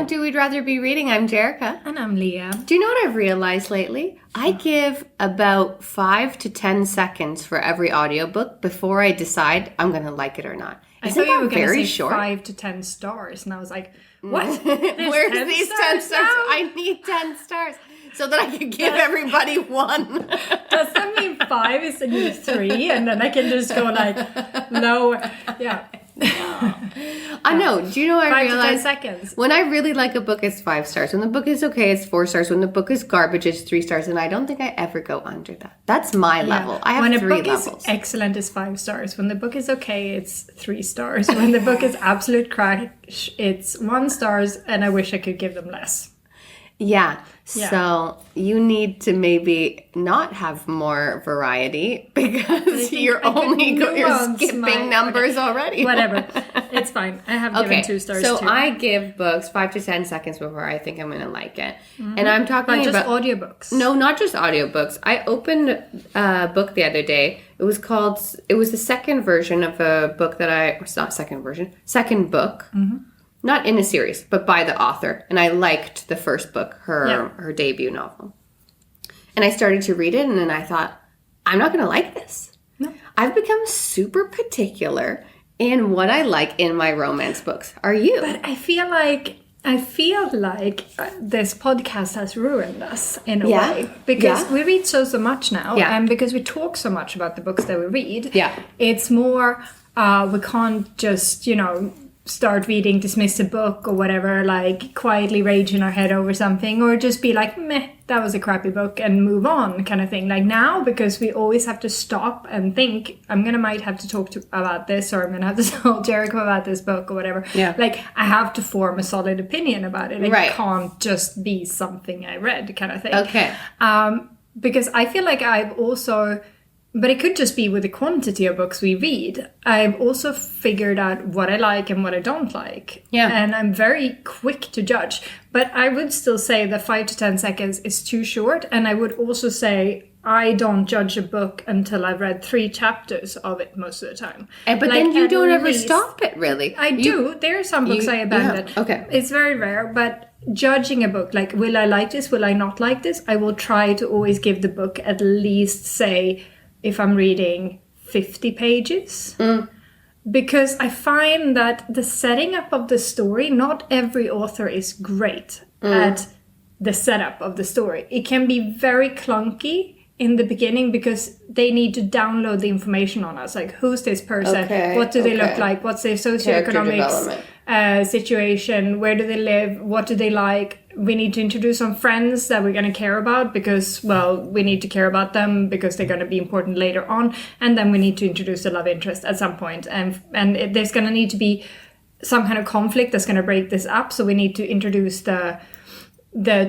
to Do We'd Rather Be Reading. I'm Jerrica. And I'm Leah. Do you know what I've realized lately? I give about 5 to 10 seconds for every audiobook before I decide I'm going to like it or not. I Isn't thought you were that going to very say short? 5 to 10 stars. And I was like, what? Where's these 10 stars? I need 10 stars so that I can give everybody one. Does that mean 5 is the new 3? And then I can just go like lower. Yeah. I know. Do you know what I 5 to 10 realized? seconds. When I really like a book, it's 5 stars. When the book is okay, it's 4 stars. When the book is garbage, it's 3 stars. And I don't think I ever go under that. That's my level. I have when 3 a book levels. is excellent, it's 5 stars. When the book is okay, it's 3 stars. When the book is absolute crash, it's 1 stars. And I wish I could give them less. Yeah. Yeah. So you need to maybe not have more variety because you're skipping numbers already. Whatever. It's fine. I have given 2 stars so too. I give books 5 to 10 seconds before I think I'm going to like it. Mm-hmm. And I'm talking But just about audiobooks. No, not just audiobooks. I opened a book the other day. It was the second version of a book it's not second version, second book. Mm-hmm. Not in a series, but by the author. And I liked the first book, her debut novel. And I started to read it, and then I thought, I'm not going to like this. No. I've become super particular in what I like in my romance books. Are you? But I feel like this podcast has ruined us in a way. Because we read so much now. Yeah. And because we talk so much about the books that we read. Yeah. It's more, we can't just, start reading, dismiss a book or whatever, like quietly rage in our head over something, or just be like, meh, that was a crappy book and move on kind of thing. Like now, because we always have to stop and think, might have to talk about this, or I'm going to have to tell Jerrica about this book or whatever. Yeah. Like I have to form a solid opinion about it. It right. can't just be something I read kind of thing. Okay. Because I feel like I've also... But it could just be with the quantity of books we read. I've also figured out what I like and what I don't like. Yeah. And I'm very quick to judge. But I would still say that 5 to 10 seconds is too short. And I would also say I don't judge a book until I've read 3 chapters of it most of the time. But then you don't ever stop it, really. I do. There are some books I abandon. Yeah. Okay. It's very rare, but... Judging a book, like, will I like this? Will I not like this? I will try to always give the book at least, say... if I'm reading 50 pages. Because I find that the setting up of the story, not every author is great at the setup of the story. It can be very clunky in the beginning because they need to download the information on us. Like, who's this person? Okay, what do they look like? What's their socioeconomic situation? Where do they live? What do they like? We need to introduce some friends that we're going to care about because, well, we need to care about them because they're going to be important later on. And then we need to introduce the love interest at some point. And there's going to need to be some kind of conflict that's going to break this up. So we need to introduce the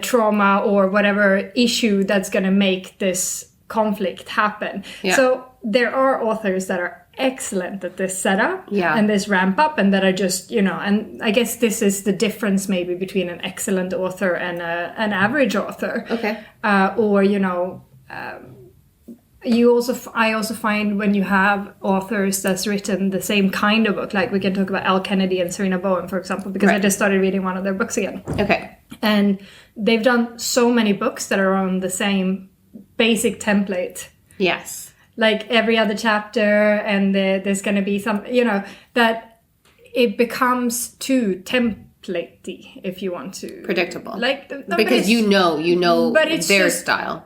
trauma or whatever issue that's going to make this conflict happen. Yeah. So there are authors that are excellent at this setup and this ramp up, and that are just, and I guess this is the difference maybe between an excellent author and an average author. Okay. I also find when you have authors that's written the same kind of book, like we can talk about Al Kennedy and Serena Bowen, for example, because I just started reading one of their books again. Okay. And they've done so many books that are on the same basic template. Yes. Like every other chapter, and there's going to be some, that it becomes too templatey, if you want to. Predictable. Like because you know their style.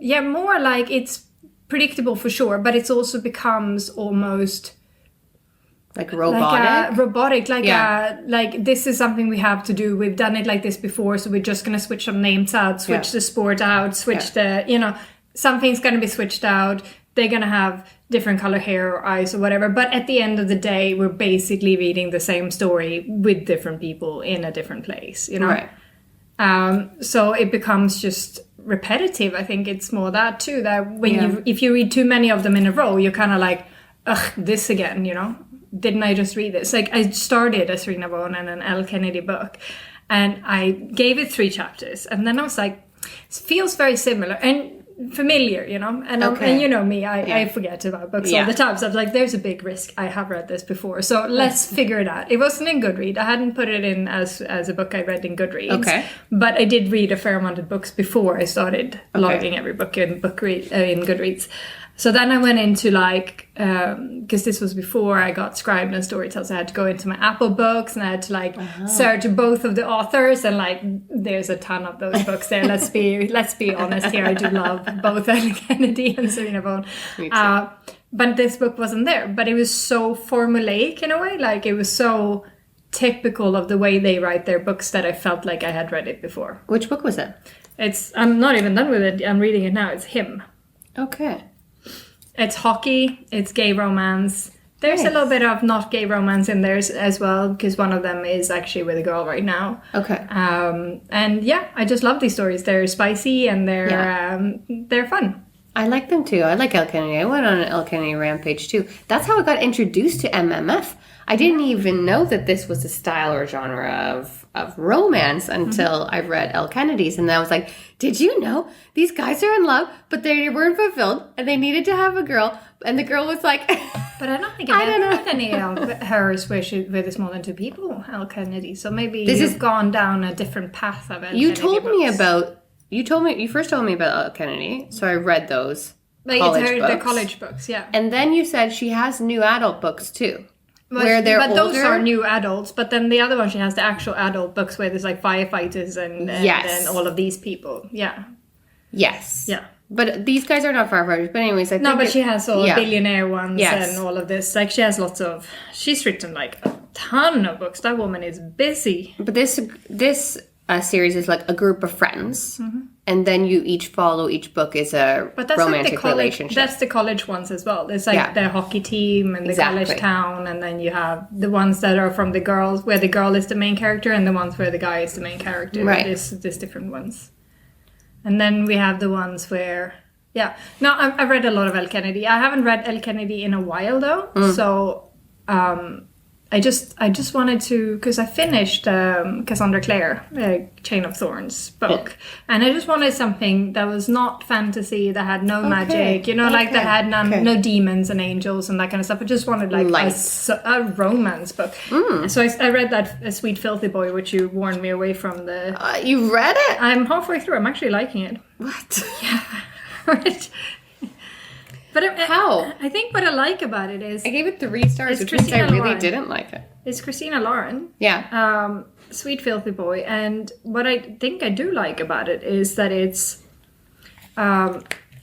Yeah, more like it's predictable for sure, but it also becomes almost like robotic. Like this is something we have to do. We've done it like this before, so we're just going to switch some names out, switch the sport out, switch something's going to be switched out. They're going to have different color hair or eyes or whatever. But at the end of the day, we're basically reading the same story with different people in a different place, Right. So it becomes just repetitive. I think it's more that too, that when if you read too many of them in a row, you're kind of like, ugh, this again, Didn't I just read this? Like I started a Serena Bowen and an Al Kennedy book, and I gave it 3 chapters. And then I was like, it feels very similar. And familiar, you know, and you know me, I forget about books all the time. So I was like, there's a big risk. I have read this before, so let's figure it out. It wasn't in Goodreads. I hadn't put it in as a book I read in Goodreads. But I did read a fair amount of books before I started logging every book in Goodreads. So then I went into like, because this was before I got Scribd and Storytel, so I had to go into my Apple books and I had to like search both of the authors, and like there's a ton of those books there. Let's be honest here, I do love both Ellen Kennedy and Serena Bone. But this book wasn't there. But it was so formulaic in a way, like it was so typical of the way they write their books that I felt like I had read it before. Which book was it? I'm not even done with it. I'm reading it now. It's Him. Okay. It's hockey, it's gay romance. There's a little bit of not gay romance in there as well, because one of them is actually with a girl right now. Okay. And yeah, I just love these stories. They're spicy and they're fun. I like them too. I like Elle Kennedy. I went on an Elle Kennedy rampage too. That's how I got introduced to MMF. I didn't even know that this was a style or genre of romance until I read Elle Kennedy's, and I was like, did you know these guys are in love, but they weren't fulfilled, and they needed to have a girl, and the girl was like... But I don't think I've ever read any of hers where it's more than two people, Elle Kennedy, so maybe you've gone down a different path of it. You first told me about Elle Kennedy, so I read those the college books, yeah. And then you said she has new adult books too. But those are new adults. But then the other one, she has the actual adult books where there's like firefighters and all of these people. Yeah. Yes. Yeah. But these guys are not firefighters. But anyways, I think... No, but she has all billionaire ones and all of this. Like she has she's written like a ton of books. That woman is busy. But this series is like a group of friends. Mm-hmm. And then you each follow each book is a romantic relationship. That's the college ones as well. There's like the hockey team and the college town. And then you have the ones that are from the girls, where the girl is the main character, and the ones where the guy is the main character. Right. There's different ones. And then we have the ones where... Yeah. No, I've read a lot of Elle Kennedy. I haven't read Elle Kennedy in a while, though. So... I just wanted to, because I finished Cassandra Clare, Chain of Thorns book, and I just wanted something that was not fantasy, that had no magic, like that had no demons and angels and that kind of stuff. I just wanted like a romance book. So I read that A Sweet Filthy Boy, which you warned me away from. You read it? I'm halfway through. I'm actually liking it. What? Yeah. Right. But how? I think what I like about it is... I gave it 3 stars, which means I really didn't like it. It's Christina Lauren. Yeah. Sweet Filthy Boy. And what I think I do like about it is that it's...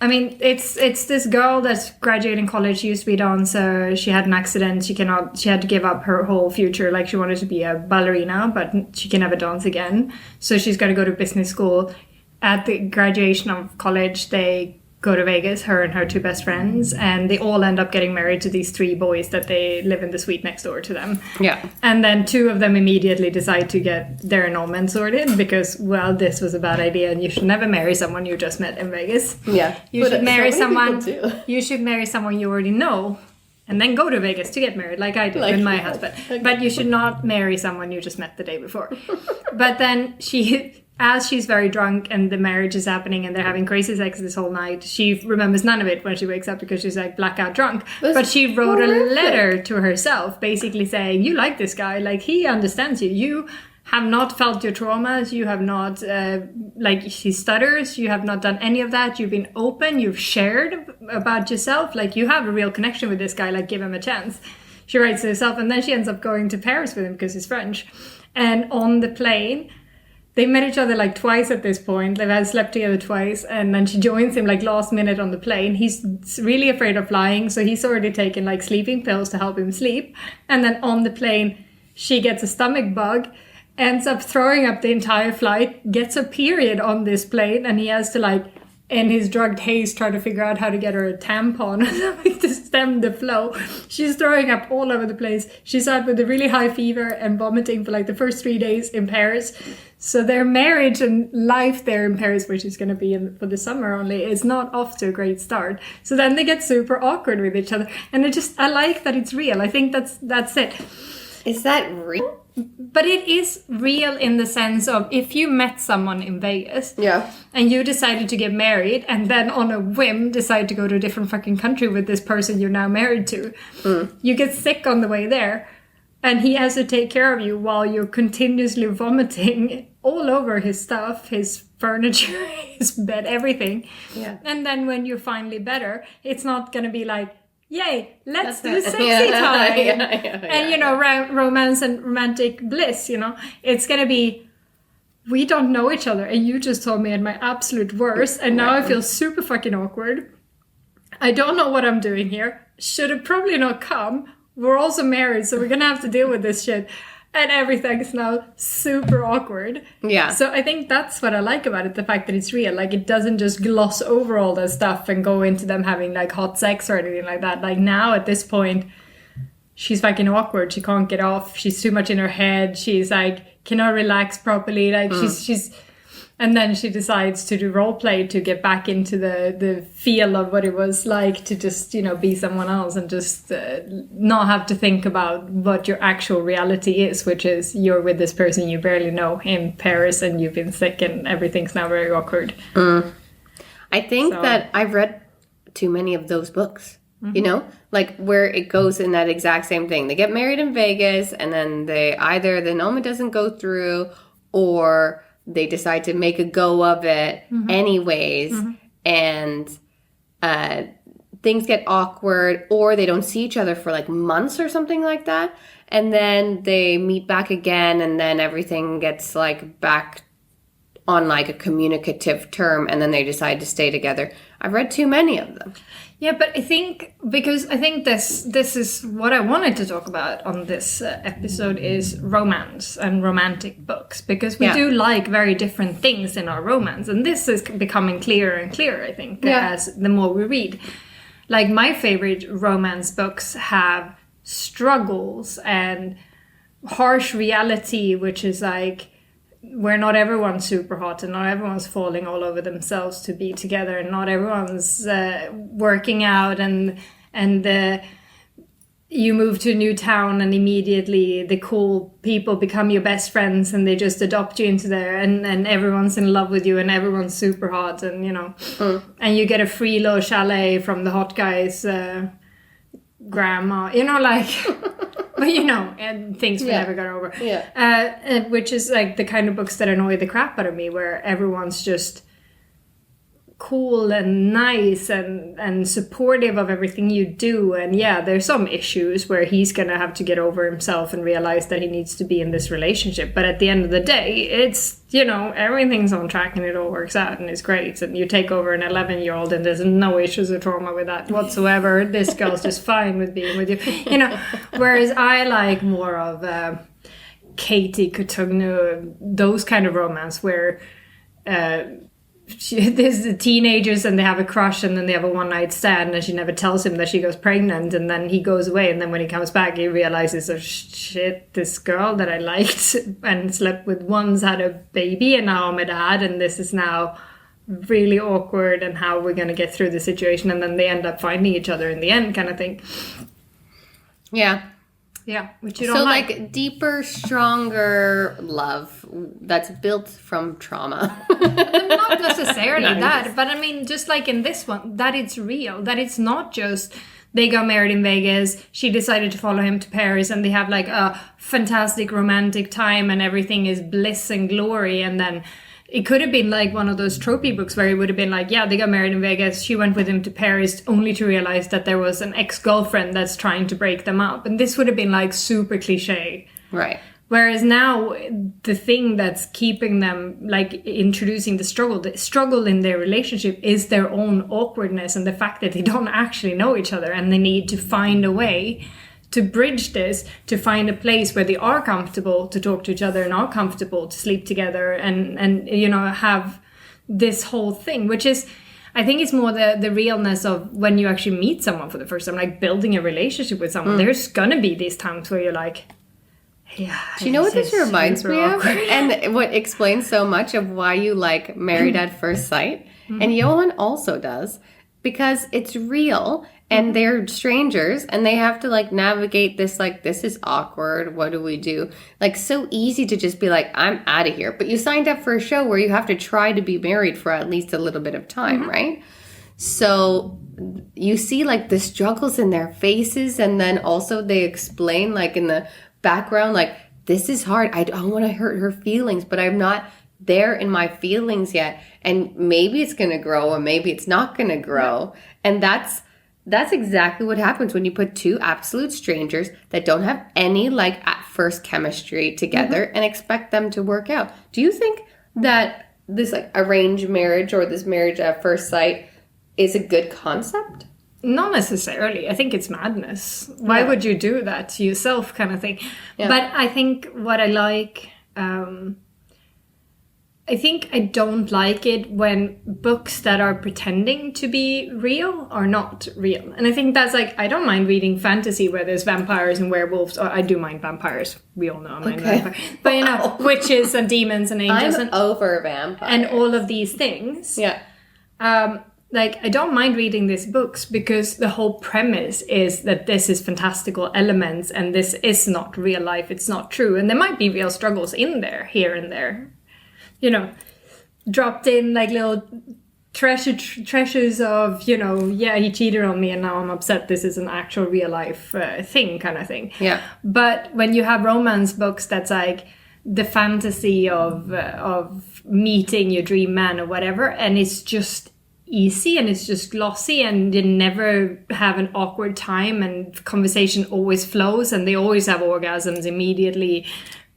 it's this girl that's graduating college. She used to be a dancer. She had an accident. She had to give up her whole future. Like, she wanted to be a ballerina, but she can never dance again. So she's got to go to business school. At the graduation of college, they... go to Vegas, her and her 2 best friends, and they all end up getting married to these 3 boys that they live in the suite next door to them. Yeah. And then 2 of them immediately decide to get their annulment sorted because, well, this was a bad idea and you should never marry someone you just met in Vegas. Yeah. You should marry someone you already know and then go to Vegas to get married, like I did with my husband. Okay. But you should not marry someone you just met the day before. But then as she's very drunk and the marriage is happening and they're having crazy sex this whole night, she remembers none of it when she wakes up because she's like blackout drunk. But she wrote a letter to herself basically saying, you like this guy, like he understands you. You have not felt your traumas. You have not, he stutters. You have not done any of that. You've been open. You've shared about yourself. Like you have a real connection with this guy, like give him a chance. She writes to herself and then she ends up going to Paris with him because he's French. And on the plane... They met each other like twice at this point. They've had slept together twice. And then she joins him like last minute on the plane. He's really afraid of flying. So he's already taken like sleeping pills to help him sleep. And then on the plane, she gets a stomach bug, ends up throwing up the entire flight, gets a period on this plane. And he has to like, in his drugged haze, try to figure out how to get her a tampon to stem the flow. She's throwing up all over the place. She's out with a really high fever and vomiting for like the first 3 days in Paris. So their marriage and life there in Paris, which is going to be for the summer only, is not off to a great start. So then they get super awkward with each other. And I like that it's real. I think that's it. Is that real? But it is real in the sense of if you met someone in Vegas and you decided to get married and then on a whim decide to go to a different fucking country with this person you're now married to, you get sick on the way there and he has to take care of you while you're continuously vomiting all over his stuff, his furniture, his bed, everything. Yeah. And then when you're finally better, it's not going to be like, yay, let's do sexy time. And, you know, romance and romantic bliss, you know. It's going to be, we don't know each other. And you just told me at my absolute worst. And now I feel super fucking awkward. I don't know what I'm doing here. Should have probably not come. We're also married, so we're going to have to deal with this shit. And everything's now super awkward. Yeah. So I think that's what I like about it, the fact that it's real. Like, it doesn't just gloss over all that stuff and go into them having, like, hot sex or anything like that. Like, now, at this point, she's fucking awkward. She can't get off. She's too much in her head. She's, like, cannot relax properly. Like, she's... And then she decides to do role play to get back into the feel of what it was like to just, you know, be someone else and just not have to think about what your actual reality is, which is you're with this person you barely know in Paris and you've been sick and everything's now very awkward. I think that I've read too many of those books, you know, like where it goes in that exact same thing. They get married in Vegas and then either the annulment doesn't go through or they decide to make a go of it anyways, and things get awkward, or they don't see each other for like months or something like that, and then they meet back again, and then everything gets like back on like a communicative term, and then they decide to stay together. I've read too many of them. Yeah, but I think this is what I wanted to talk about on this episode is romance and romantic books, because we do like very different things in our romance, and this is becoming clearer and clearer, I think, as the more we read. Like, my favorite romance books have struggles and harsh reality, which is like where not everyone's super hot and not everyone's falling all over themselves to be together and not everyone's working out and you move to a new town and immediately the cool people become your best friends and they just adopt you into there and everyone's in love with you and everyone's super hot and, you know, and you get a free little chalet from the hot guy's grandma, you know, like... But, you know, and things we never got over. Yeah. Which is, like, the kind of books that annoy the crap out of me, where everyone's just cool and nice and supportive of everything you do. And, yeah, there's some issues where he's going to have to get over himself and realize that he needs to be in this relationship. But at the end of the day, it's, you know, everything's on track and it all works out and it's great. And you take over an 11-year-old and there's no issues or trauma with that whatsoever. This girl's just fine with being with you. You know, whereas I like more of Katie Coutugno, those kind of romance where... there's the teenagers and they have a crush and then they have a one-night stand and she never tells him that she goes pregnant and then he goes away and then when he comes back he realizes, oh shit, this girl that I liked and slept with once had a baby and now I'm a dad and this is now really awkward and how we're going to get through the situation, and then they end up finding each other in the end kind of thing. Yeah, which you don't like. So, like, deeper, stronger love that's built from trauma. Not necessarily that, but I mean, just like in this one, that it's real. That it's not just they got married in Vegas, she decided to follow him to Paris, and they have, like, a fantastic romantic time, and everything is bliss and glory, and then... It could have been like one of those tropey books where it would have been like, yeah, they got married in Vegas. She went with him to Paris only to realize that there was an ex-girlfriend that's trying to break them up. And this would have been like super cliche. Right. Whereas now the thing that's keeping them, like, introducing the struggle in their relationship is their own awkwardness and the fact that they don't actually know each other and they need to find a way to bridge this, to find a place where they are comfortable to talk to each other and are comfortable to sleep together and you know, have this whole thing, which is, I think it's more the realness of when you actually meet someone for the first time, like building a relationship with someone. There's gonna be these times where you're like, yeah. Do you know what this reminds me of? And what explains so much of why you like Married at First Sight? And Johan also does. because it's real and they're strangers and they have to like navigate this, like, this is awkward. What do we do? Like, so easy to just be like, I'm out of here. But you signed up for a show where you have to try to be married for at least a little bit of time, right? So you see like the struggles in their faces, and then also they explain like in the background, like, this is hard. I don't want to hurt her feelings, but I'm not there in my feelings yet. And maybe it's going to grow, or maybe it's not going to grow. And that's exactly what happens when you put two absolute strangers that don't have any like at first chemistry together and expect them to work out. Do you think that this like arranged marriage or this marriage at first sight is a good concept? Not necessarily. I think it's madness. Why would you do that to yourself, kind of thing? Yeah. But I think what I like, I think I don't like it when books that are pretending to be real are not real. And I think that's like, I don't mind reading fantasy where there's vampires and werewolves. Or I do mind vampires. We all know I mind vampires. But you know, witches and demons and angels. I'm over vampires. And all of these things. Yeah. Like, I don't mind reading these books because the whole premise is that this is fantastical elements and this is not real life. It's not true. And there might be real struggles in there, here and there. You know, dropped in like little treasures of, you know, yeah, he cheated on me and now I'm upset. This is an actual real life thing, kind of thing. Yeah. But when you have romance books that's like the fantasy of meeting your dream man or whatever, and it's just easy and it's just glossy and you never have an awkward time and conversation always flows and they always have orgasms immediately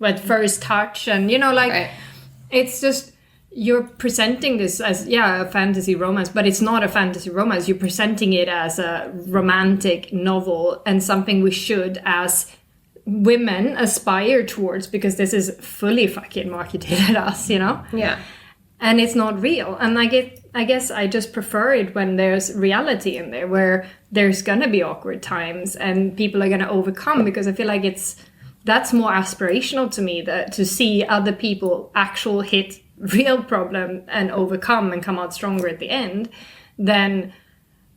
at first touch, and you know, like it's just, you're presenting this as a fantasy romance, but it's not a fantasy romance. You're presenting it as a romantic novel and something we should as women aspire towards, because this is fully fucking marketed at us, you know? Yeah. And it's not real. And I guess I just prefer it when there's reality in there, where there's gonna be awkward times and people are gonna overcome, because I feel like that's more aspirational to me, that to see other people actual hit real problem and overcome and come out stronger at the end, than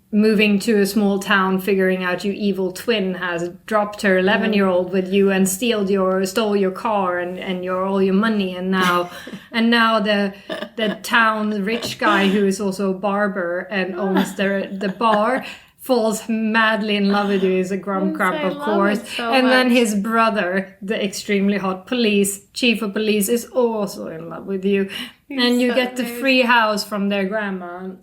moving to a small town, figuring out your evil twin has dropped her 11-year-old with you and stole your car and all your money, and now the town rich guy who is also a barber and owns the bar falls madly in love with you. He's a crump, of course. And then his brother, the extremely hot chief of police, is also in love with you. And you get the free house from their grandma.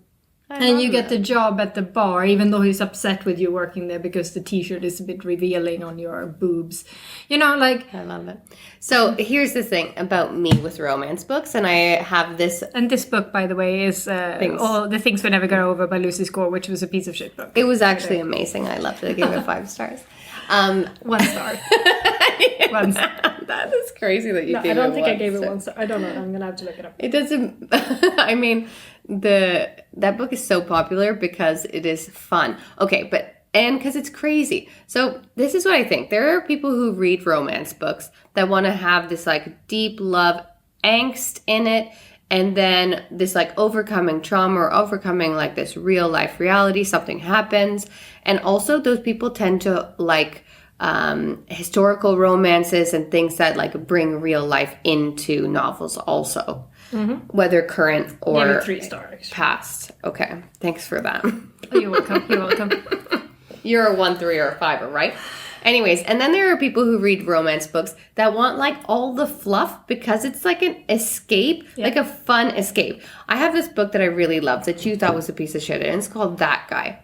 And you get the job at the bar, even though he's upset with you working there because the t-shirt is a bit revealing on your boobs. You know, like... I love it. So here's the thing about me with romance books, and I have this... And this book, by the way, is All the Things We Never Got Over by Lucy Score, which was a piece of shit book. It was actually amazing. I loved it. I gave it 5 stars. 1 star. 1 star. That is crazy that you gave it 1 star. I don't think I gave it 1 star. I don't know. I'm going to have to look it up. It doesn't... I mean... That book is so popular because it is fun. Okay, and because it's crazy. So this is what I think. There are people who read romance books that want to have this like deep love angst in it, and then this like overcoming trauma or overcoming like this real life reality, something happens. And also those people tend to like historical romances and things that like bring real life into novels also. Mm-hmm. Whether current or 3 stars. Past. Okay. Thanks for that. Oh, you're welcome. You're welcome. You're a 1, 3, or a 5, right? Anyways, and then there are people who read romance books that want like all the fluff because it's like an escape, like a fun escape. I have this book that I really love that you thought was a piece of shit, and it's called That Guy.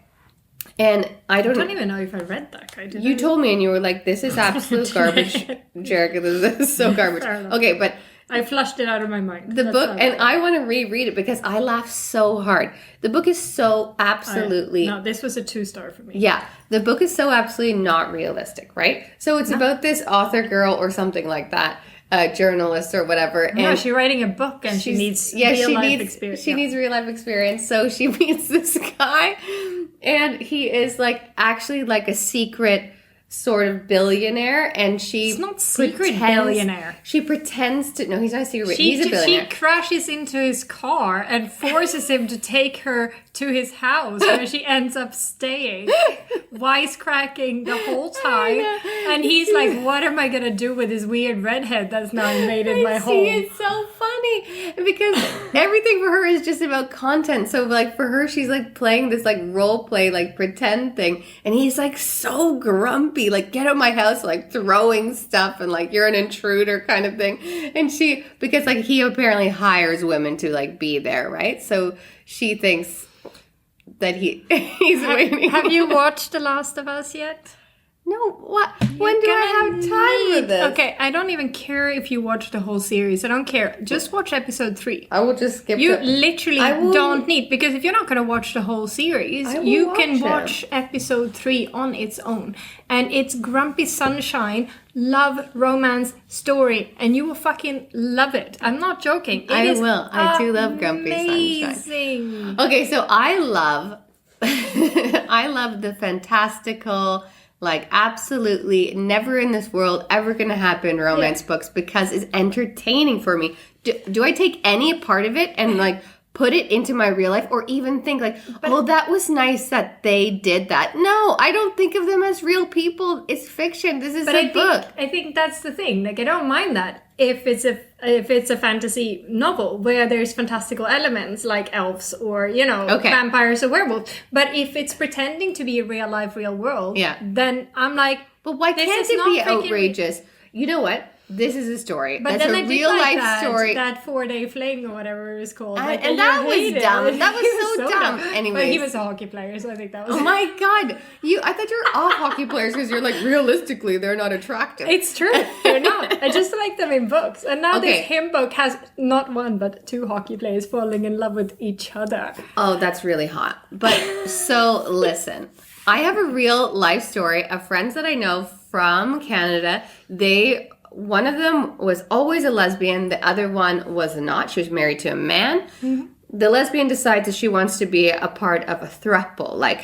And I don't even know if I read That Guy. You told me, and you were like, this is absolute garbage. Jerrica, this is so garbage. Okay, but... I flushed it out of my mind. The book, and I want to reread it because I laughed so hard. The book is so absolutely... No, this was a 2 star for me. Yeah, the book is so absolutely not realistic, right? So it's about this author girl or something like that, a journalist or whatever. No, she's writing a book and she needs real life experience. She needs real life experience. So she meets this guy, and he is like actually like a secret sort of billionaire, and It's not secret billionaire. She pretends to... No, he's not a secret. He's a billionaire. She crashes into his car and forces him to take her to his house, where she ends up staying, wisecracking the whole time. And he's like, what am I going to do with this weird redhead that's now invaded my home? It's so funny because everything for her is just about content. So like for her, she's like playing this like role play, like pretend thing. And he's like so grumpy, like get out of my house, like throwing stuff and like you're an intruder kind of thing. And because like he apparently hires women to like be there, right? So she thinks that he's waiting. Have you watched The Last of Us yet? No, what? When do I have time for this? Okay, I don't even care if you watch the whole series. I don't care. Just watch episode 3. I will just skip You literally don't need, because if you're not going to watch the whole series, you can watch episode 3 on its own. And it's grumpy sunshine, love, romance, story, and you will fucking love it. I'm not joking. I will. I do love grumpy sunshine. Amazing. Okay, so I love the fantastical, like absolutely never in this world ever gonna happen romance books because it's entertaining for me. Do I take any part of it and like put it into my real life or even think like, oh, that was nice that they did that? No, I don't think of them as real people. It's fiction. This is a book. I think that's the thing. Like, I don't mind that if it's a fantasy novel where there's fantastical elements like elves or, vampires or werewolves. But if it's pretending to be a real life, real world, then I'm like, but why can't it be outrageous? You know what? This is a story. But that's then a real life story. That 4-day fling or whatever it was called. And that was dumb. That was so dumb. Anyway, but he was a hockey player, so I think that was. Oh my god! I thought you were all hockey players because you're like realistically they're not attractive. It's true, they're not. I just like them in books, and now this hymn book has not one but 2 hockey players falling in love with each other. Oh, that's really hot. But so listen, I have a real life story of friends that I know from Canada. One of them was always a lesbian. The other one was not. She was married to a man. Mm-hmm. The lesbian decides that she wants to be a part of a throuple, like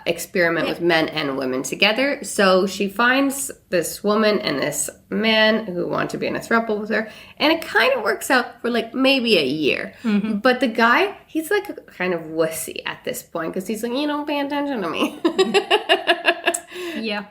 experiment with men and women together. So she finds this woman and this man who want to be in a throuple with her. And it kind of works out for like maybe a year. Mm-hmm. But the guy, he's like a kind of wussy at this point because he's like, you don't pay attention to me. Yeah.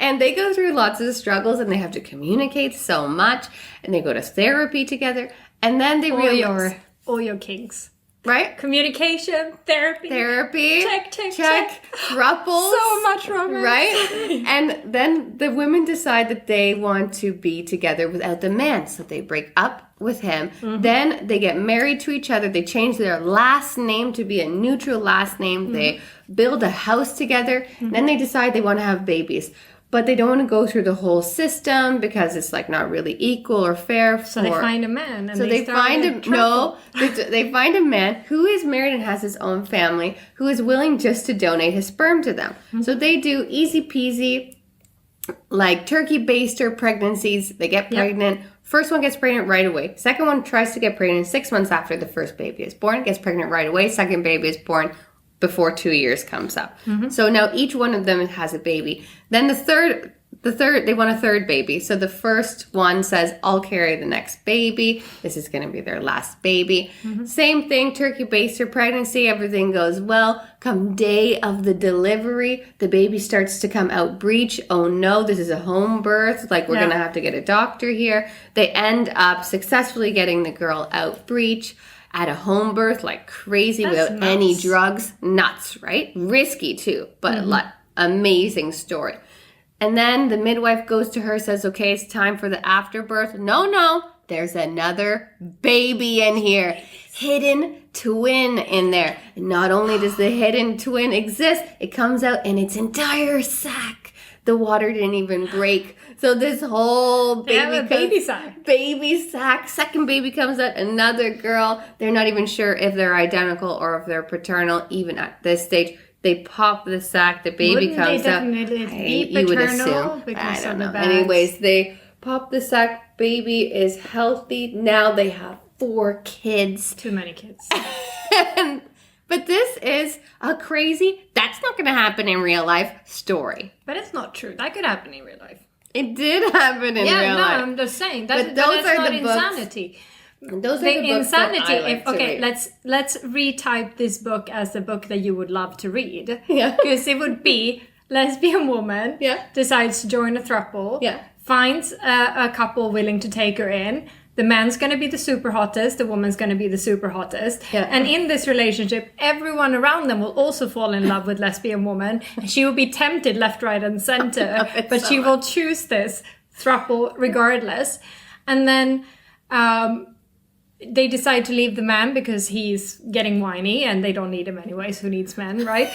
And they go through lots of struggles and they have to communicate so much and they go to therapy together and then they realize all your kinks. Right? Communication, therapy. Check. Throuples. So much romance. Right? And then the women decide that they want to be together without the man. So they break up with him. Mm-hmm. Then they get married to each other. They change their last name to be a neutral last name. Mm-hmm. They build a house together. Mm-hmm. Then they decide they want to have babies. But they don't want to go through the whole system because it's like not really equal or fair. So they find a man. And they find a man who is married and has his own family who is willing just to donate his sperm to them. Mm-hmm. So they do easy peasy, like turkey baster pregnancies. They get pregnant. Yep. First one gets pregnant right away. Second one tries to get pregnant 6 months after the first baby is born. Gets pregnant right away. Second baby is born before 2 years comes up. Mm-hmm. So now each one of them has a baby. Then the third, they want a third baby. So the first one says, I'll carry the next baby. This is going to be their last baby. Mm-hmm. Same thing, turkey baster pregnancy. Everything goes well. Come day of the delivery, the baby starts to come out breech. Oh no, this is a home birth. Like we're going to have to get a doctor here. They end up successfully getting the girl out breech. At a home birth, like crazy, without any drugs. Nuts, right? Risky too, but like amazing story. And then the midwife goes to her, says, okay, it's time for the afterbirth. No, there's another baby in here. Hidden twin in there. And not only does the hidden twin exist, it comes out in its entire sack. The water didn't even break. So this whole baby sack. Second baby comes out, another girl. They're not even sure if they're identical or if they're paternal, even at this stage. They pop the sack, the baby comes out. You would assume. I don't know. Anyways, they pop the sack, baby is healthy. Now they have 4 kids. Too many kids. And But this is a crazy, that's not going to happen in real life story. But it's not true. That could happen in real life. It did happen in real life. Yeah, no, I'm just saying. That's not insanity. Those are the books insanity. that I like to read. Let's retype this book as the book that you would love to read. Yeah. Because it would be lesbian woman decides to join a throuple. Yeah. Finds a couple willing to take her in. The man's going to be the super hottest. The woman's going to be the super hottest. Yeah. And in this relationship, everyone around them will also fall in love with lesbian woman. She will be tempted left, right, and center. But she will choose this throuple regardless. And then they decide to leave the man because he's getting whiny and they don't need him anyways. Who needs men, right?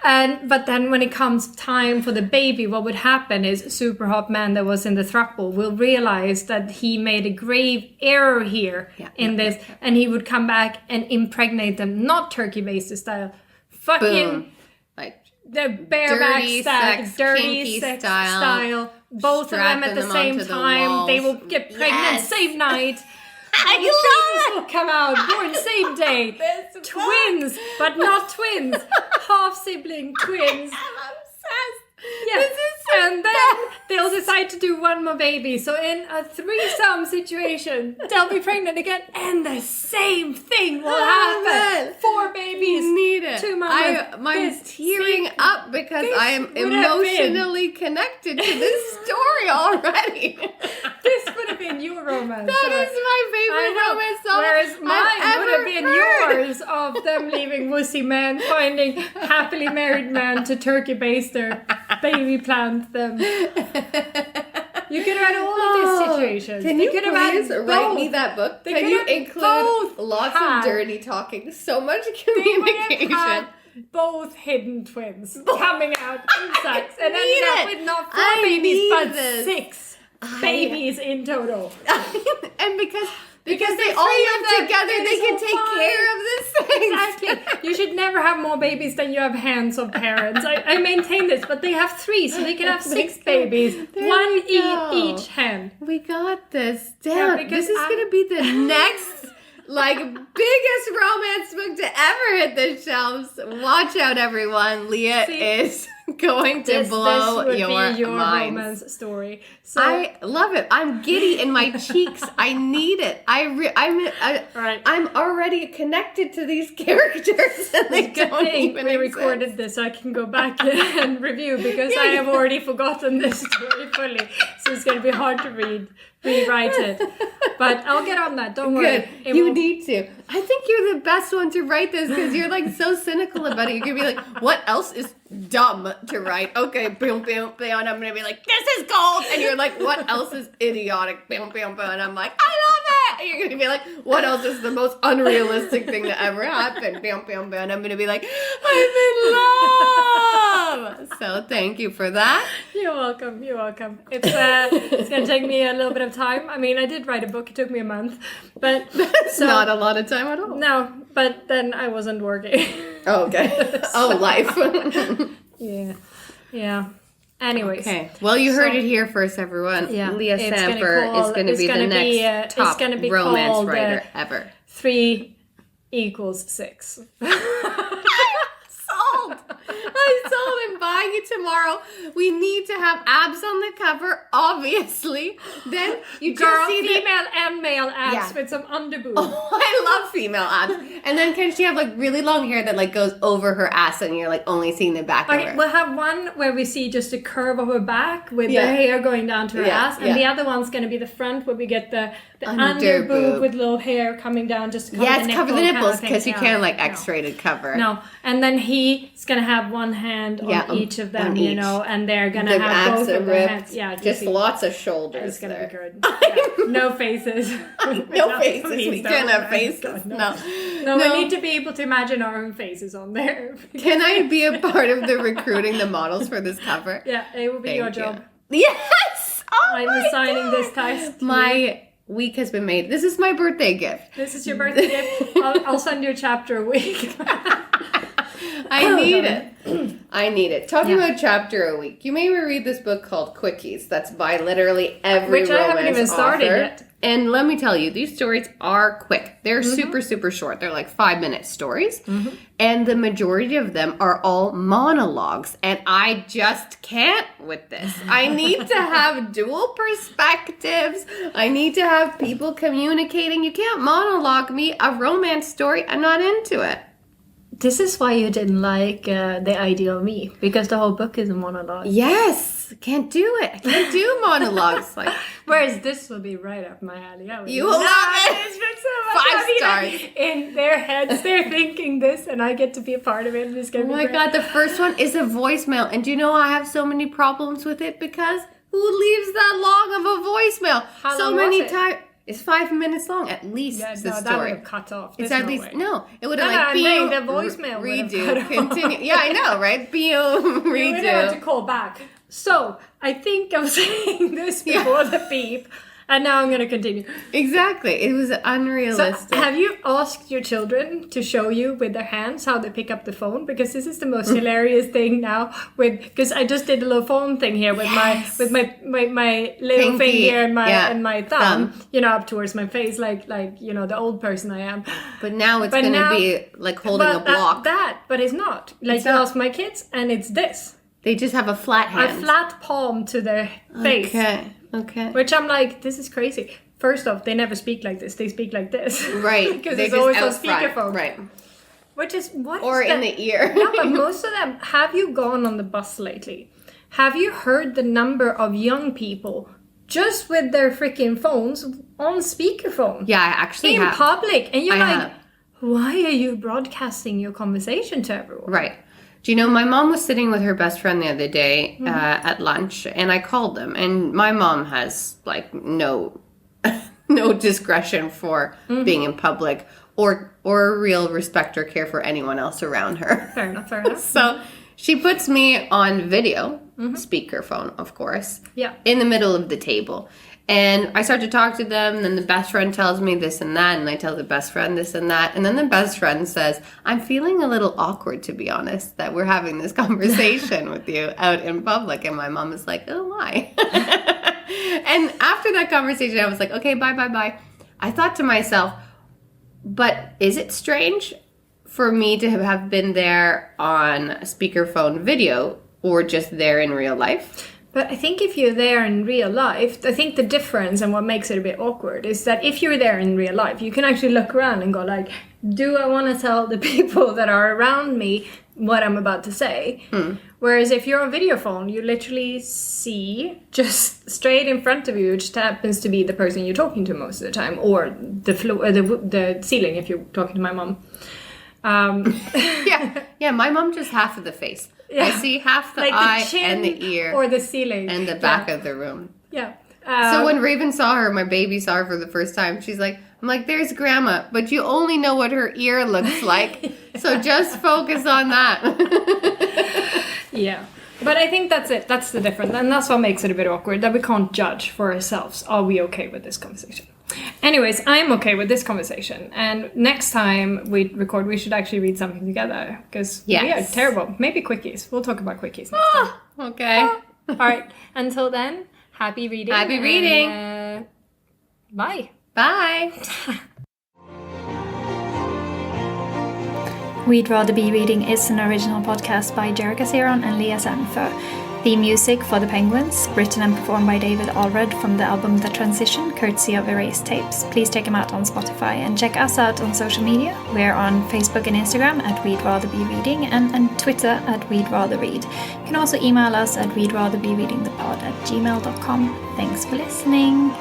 But then when it comes time for the baby, what would happen is super hot man that was in the throuple will realize that he made a grave error here in this. And he would come back and impregnate them, not turkey baster style. Fucking Boom. Like the bareback style, dirty kinky sex style. Both of them at the same time. They will get pregnant same night. I love it! Will come out born same day. Twins, but not twins. Half sibling twins. I'm obsessed. Yeah. This is so and then they'll decide to do one more baby. So in a threesome situation, they'll be pregnant again, and the same thing will happen. 4 babies. Need it. 2 mamas. I'm tearing up because I am emotionally connected to this story already. This would have been your romance. That is my favorite romance song. Whereas mine would have been yours of them leaving wussy man, finding happily married man to turkey baster, baby plant them. You could have had all of these situations. Can you please write me that book? Can you include lots of dirty talking, so much communication? They would have had both hidden twins coming out in sex and ended up with not 4 babies but 6 babies in total. And because they all live together, they can take care of this thing. Exactly. You should never have more babies than you have hands of parents. I maintain this, but they have 3, so they can have 6 babies. One each hand. We got this. Damn, Yeah, this is going to be the next, biggest romance book to ever hit the shelves. Watch out, everyone. Leah is going to blow this your would be your minds. romance story. So, I love it. I'm giddy in my cheeks. I need it. I'm already connected to these characters, and they don't even we exist. recorded this, so I can go back and review because I have already forgotten this story fully. So it's going to be hard to rewrite it. But I'll get on that. Don't worry. You need to. I think you're the best one to write this because you're so cynical about it. You're going to be like, what else is dumb to write? Okay, boom, boom, boom. And I'm going to be like, this is gold. And you're like, what else is idiotic? Boom, boom, boom. And I'm like, I love it. And you're going to be like, what else is the most unrealistic thing to ever happen? Boom, boom, boom. And I'm going to be like, I'm in love. So thank you for that. You're welcome. You're welcome. It's going to take me a little bit of time. I mean, I did write a book. It took me a month. But that's not a lot of time at all. No, but then I wasn't working. Oh, okay. Oh, life. Yeah. Anyways. Okay. Well, you heard it here first, everyone. Yeah, Leah Samper is going to be the next top romance writer ever. 3 = 6. Sold. I'm sold. I'm buying it tomorrow. We need to have abs on the cover, obviously. Then you just see female and male abs with some underboob. Oh, I love female abs. And then can she have really long hair that goes over her ass and you're only seeing the back of her? We'll have one where we see just a curve of her back with the hair going down to her ass, and the other one's going to be the front where we get the underboob with little hair coming down just to cover the nipples because you can't X-rated cover. No, and then he's going to have one hand on each of them, and they're going to have both of their hands. Yeah, just lots of shoulders. It's going to be good. Yeah. No faces. No faces. We can't have faces. No, we need to be able to imagine our own faces on there. Can I be a part of the recruiting the models for this cover? Yeah, it will be your job. Yes! Oh I'm assigning this task. My week has been made. This is my birthday gift. This is your birthday gift. I'll send you a chapter a week. I need it. I need it. Talking about chapter a week, you made me read this book called Quickies. That's by literally every Which I haven't even started author. yet. And let me tell you, these stories are quick. They're super, super short. They're like 5-minute stories. And the majority of them are all monologues. And I just can't with this. I need to have dual perspectives. I need to have people communicating. You can't monologue me a romance story. I'm not into it. This is why you didn't like The Ideal Me, because the whole book is a monologue. Yes, can't do it. I can't do monologues. Like, whereas this will be right up my alley. You will love it. So 5 stars. In their heads, they're thinking this, and I get to be a part of it. And it's gonna oh my God, the first one is a voicemail, and do you know I have so many problems with it because who leaves that long of a voicemail? How so long many was it? times. It's 5 minutes long, at least. Yeah, the no, story. that would have cut off. It's There's at no least way. it would have the voicemail redo, continue. Yeah, I know, right? Redo. You would have to call back. So I think I was saying this before the beep, and now I'm going to continue. Exactly, it was unrealistic. So, have you asked your children to show you with their hands how they pick up the phone? Because this is the most hilarious thing now. Because I just did a little phone thing here with my little Pinky, finger and my thumb, up towards my face, like the old person I am. But now it's going to be like holding a block. But it's not. Like you ask my kids, and it's this. They just have a flat hand. A flat palm to their face. Okay. Which I'm like, this is crazy. First off, they never speak like this. They speak like this. Right. Because it's always on speakerphone. Front. Right. Which is what? Or in the ear. No, but most of them. Have you gone on the bus lately? Have you heard the number of young people just with their freaking phones on speakerphone? Yeah, I actually have. In public. And you're why are you broadcasting your conversation to everyone? Right. Do you know, my mom was sitting with her best friend the other day at lunch, and I called them. And my mom has, like, no discretion for being in public or real respect or care for anyone else around her. Fair enough. So she puts me on video, speakerphone, of course, in the middle of the table. And I start to talk to them, and then the best friend tells me this and that, and I tell the best friend this and that. And then the best friend says, I'm feeling a little awkward, to be honest, that we're having this conversation with you out in public. And my mom is like, oh, why? And after that conversation, I was like, okay, bye. I thought to myself, but is it strange for me to have been there on speakerphone video or just there in real life? But I think if you're there in real life, I think the difference and what makes it a bit awkward is that if you're there in real life, you can actually look around and go like, do I want to tell the people that are around me what I'm about to say? Whereas if you're on video phone, you literally see just straight in front of you, which happens to be the person you're talking to most of the time, or the floor, the ceiling if you're talking to my mom. Yeah, my mom just half of the face. Yeah. I see half the like eye the and the ear. Or the ceiling. And the back of the room. Yeah. So when Raven saw her, my baby saw her for the first time, she's like, I'm like, there's Grandma, but you only know what her ear looks like. So just focus on that. Yeah. But I think that's it. That's the difference. And that's what makes it a bit awkward, that we can't judge for ourselves. Are we okay with this conversation? Anyways, I'm okay with this conversation. And next time we record, we should actually read something together. Because we are terrible. Maybe quickies. We'll talk about quickies next time. Okay. All right. Until then, happy reading. Happy reading. And, bye. Bye. We'd Rather Be Reading is an original podcast by Jerrica and Leah Sanford. The music for The Penguins, written and performed by David Allred from the album The Transition, courtesy of Erased Tapes. Please check him out on Spotify and check us out on social media. We're on Facebook and Instagram at We'd Rather Be Reading and on Twitter at We'd Rather Read. You can also email us at we'dratherbereadingthepod@gmail.com. Thanks for listening.